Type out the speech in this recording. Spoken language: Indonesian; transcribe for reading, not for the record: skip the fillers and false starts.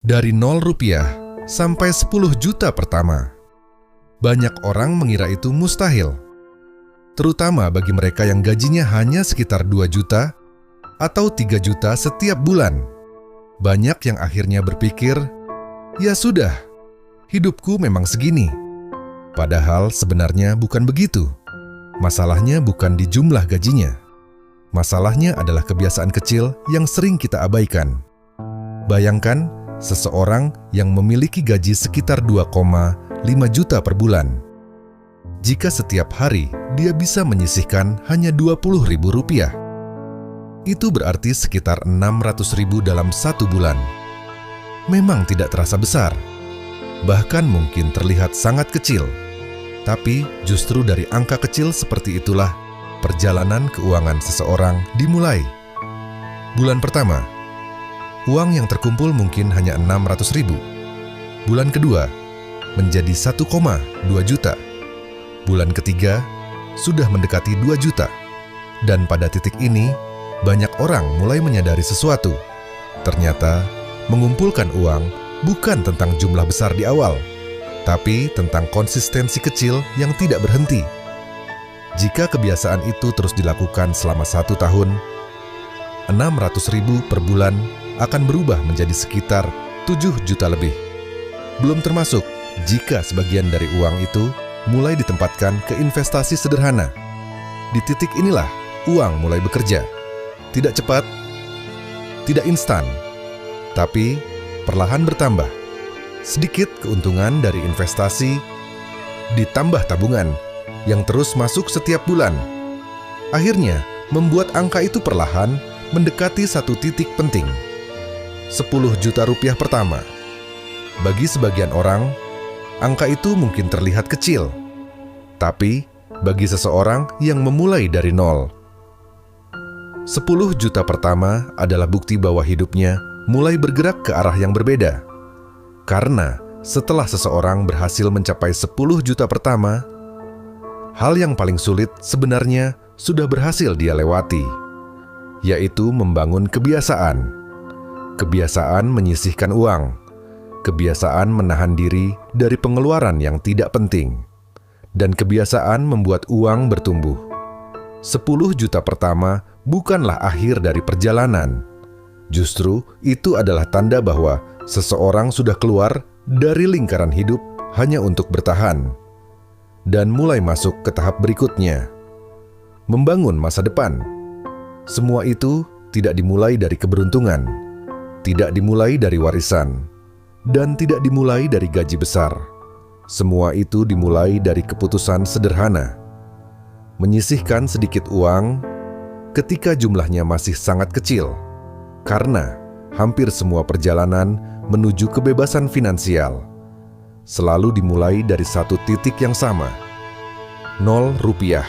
Dari 0 rupiah sampai 10 juta pertama. Banyak orang mengira itu mustahil. Terutama bagi mereka yang gajinya hanya sekitar 2 juta atau 3 juta setiap bulan. Banyak yang akhirnya berpikir, ya sudah, hidupku memang segini. Padahal sebenarnya bukan begitu. Masalahnya bukan di jumlah gajinya. Masalahnya adalah kebiasaan kecil yang sering kita abaikan. Bayangkan seseorang yang memiliki gaji sekitar 2,5 juta per bulan. Jika setiap hari dia bisa menyisihkan hanya Rp20.000, itu berarti sekitar Rp600.000 dalam 1 bulan. Memang tidak terasa besar, bahkan mungkin terlihat sangat kecil. Tapi justru dari angka kecil seperti itulah perjalanan keuangan seseorang dimulai. Bulan pertama, uang yang terkumpul mungkin hanya Rp600.000. Bulan kedua, menjadi 1,2 juta. Bulan ketiga, sudah mendekati 2 juta. Dan pada titik ini, banyak orang mulai menyadari sesuatu. Ternyata, mengumpulkan uang bukan tentang jumlah besar di awal, tapi tentang konsistensi kecil yang tidak berhenti. Jika kebiasaan itu terus dilakukan selama 1 tahun, Rp600.000 per bulan akan berubah menjadi sekitar 7 juta lebih. Belum termasuk jika sebagian dari uang itu mulai ditempatkan ke investasi sederhana. Di titik inilah uang mulai bekerja. Tidak cepat, tidak instan, tapi perlahan bertambah. Sedikit keuntungan dari investasi, ditambah tabungan yang terus masuk setiap bulan. Akhirnya membuat angka itu perlahan mendekati satu titik penting. Rp10 juta pertama. Bagi sebagian orang, angka itu mungkin terlihat kecil. Tapi, bagi seseorang yang memulai dari nol, 10 juta pertama adalah bukti bahwa hidupnya mulai bergerak ke arah yang berbeda. Karena setelah seseorang berhasil mencapai 10 juta pertama, hal yang paling sulit sebenarnya sudah berhasil dia lewati, yaitu membangun kebiasaan. Kebiasaan menyisihkan uang, kebiasaan menahan diri dari pengeluaran yang tidak penting, dan kebiasaan membuat uang bertumbuh. 10 juta pertama bukanlah akhir dari perjalanan. Justru itu adalah tanda bahwa seseorang sudah keluar dari lingkaran hidup hanya untuk bertahan, dan mulai masuk ke tahap berikutnya, membangun masa depan. Semua itu tidak dimulai dari keberuntungan, tidak dimulai dari warisan, dan tidak dimulai dari gaji besar. Semua itu dimulai dari keputusan sederhana. Menyisihkan sedikit uang ketika jumlahnya masih sangat kecil, karena hampir semua perjalanan menuju kebebasan finansial selalu dimulai dari satu titik yang sama, 0 rupiah.